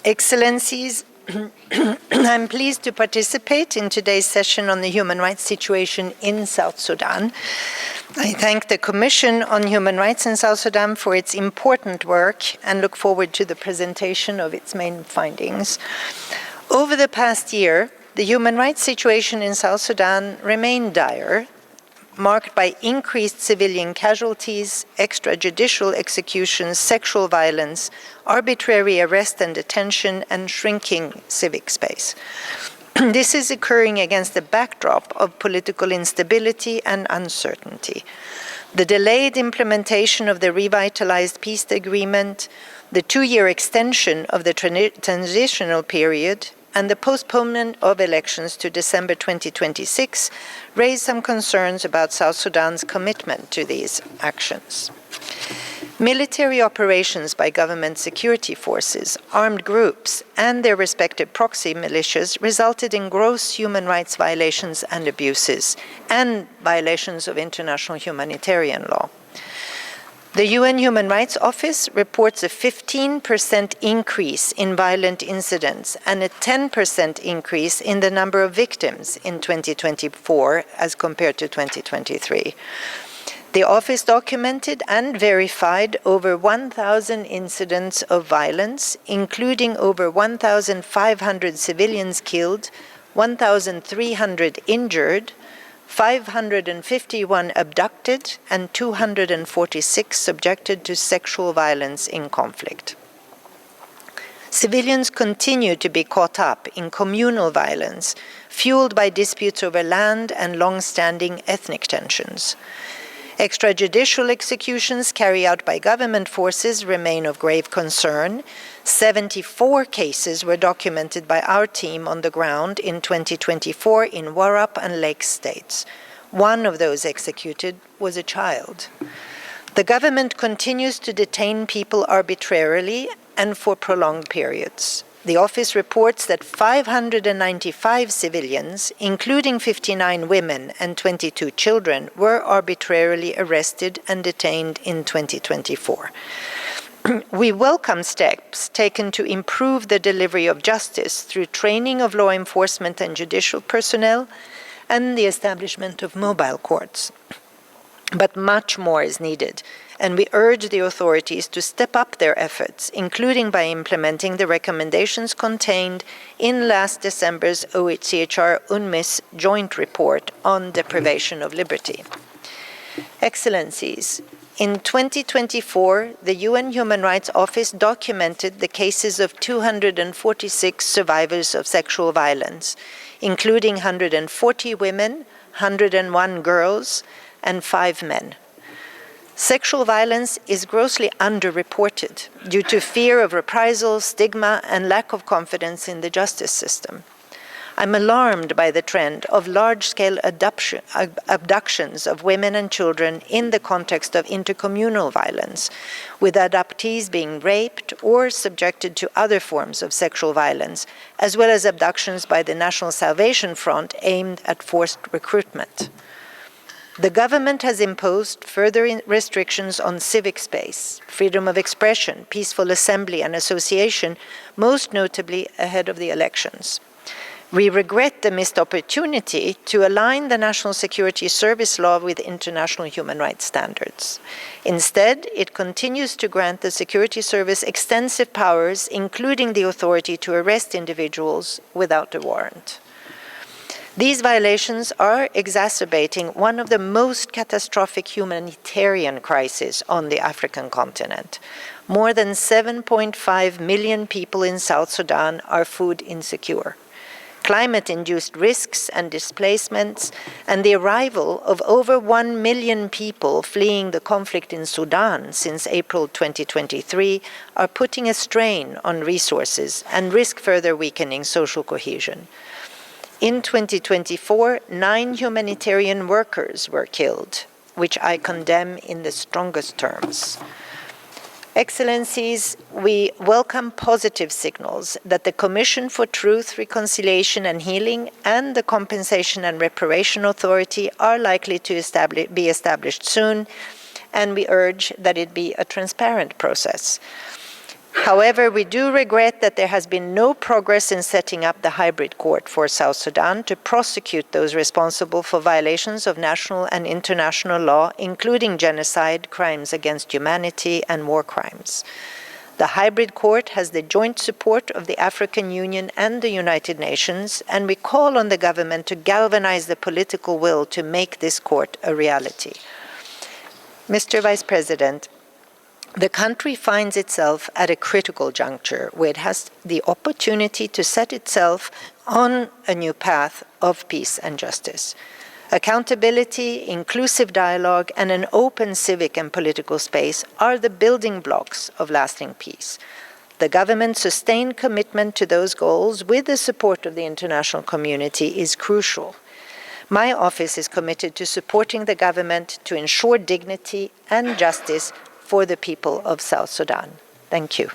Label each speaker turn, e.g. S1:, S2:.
S1: Excellencies, I'm pleased to participate in today's session on the human rights situation in South Sudan. I thank the Commission on Human Rights in South Sudan for its important work and look forward to the presentation of its main findings. Over the past year, the human rights situation in South Sudan remained dire, marked by increased civilian casualties, extrajudicial executions, sexual violence, arbitrary arrest and detention, and shrinking civic space. This is occurring against the backdrop of political instability and uncertainty. The delayed implementation of the revitalized peace agreement, the 2-year extension of the transitional period, and the postponement of elections to December 2026 raised some concerns about South Sudan's commitment to these actions. Military operations by government security forces, armed groups, and their respective proxy militias resulted in gross human rights violations and abuses, and violations of international humanitarian law. The UN Human Rights Office reports a 15% increase in violent incidents and a 10% increase in the number of victims in 2024 as compared to 2023. The office documented and verified over 1,000 incidents of violence, including over 1,500 civilians killed, 1,300 injured, 551 abducted, and 246 subjected to sexual violence in conflict. Civilians continue to be caught up in communal violence, fueled by disputes over land and long-standing ethnic tensions. Extrajudicial executions carried out by government forces remain of grave concern. 74 cases were documented by our team on the ground in 2024 in Warrap and Lake states. One of those executed was a child. The government continues to detain people arbitrarily and for prolonged periods. The office reports that 595 civilians, including 59 women and 22 children, were arbitrarily arrested and detained in 2024. We welcome steps taken to improve the delivery of justice through training of law enforcement and judicial personnel and the establishment of mobile courts. But much more is needed, and we urge the authorities to step up their efforts, including by implementing the recommendations contained in last December's OHCHR-UNMISS joint report on deprivation of liberty. Excellencies, in 2024, the UN Human Rights Office documented the cases of 246 survivors of sexual violence, including 140 women, 101 girls, and 5 men. Sexual violence is grossly underreported due to fear of reprisal, stigma, and lack of confidence in the justice system. I'm alarmed by the trend of large-scale abductions of women and children in the context of intercommunal violence, with abductees being raped or subjected to other forms of sexual violence, as well as abductions by the National Salvation Front aimed at forced recruitment. The government has imposed further restrictions on civic space, freedom of expression, peaceful assembly and association, most notably ahead of the elections. We regret the missed opportunity to align the National Security Service law with international human rights standards. Instead, it continues to grant the Security Service extensive powers, including the authority to arrest individuals without a warrant. These violations are exacerbating one of the most catastrophic humanitarian crises on the African continent. More than 7.5 million people in South Sudan are food insecure. Climate-induced risks and displacements, and the arrival of over 1 million people fleeing the conflict in Sudan since April 2023 are putting a strain on resources and risk further weakening social cohesion. In 2024, 9 humanitarian workers were killed, which I condemn in the strongest terms. Excellencies, we welcome positive signals that the Commission for Truth, Reconciliation and Healing and the Compensation and Reparation Authority are likely to be established soon, and we urge that it be a transparent process. However, we do regret that there has been no progress in setting up the hybrid court for South Sudan to prosecute those responsible for violations of national and international law, including genocide, crimes against humanity, and war crimes. The hybrid court has the joint support of the African Union and the United Nations, and we call on the government to galvanize the political will to make this court a reality. Mr. Vice President, the country finds itself at a critical juncture where it has the opportunity to set itself on a new path of peace and justice. Accountability, inclusive dialogue, and an open civic and political space are the building blocks of lasting peace. The government's sustained commitment to those goals with the support of the international community is crucial. My office is committed to supporting the government to ensure dignity and justice for the people of South Sudan. Thank you.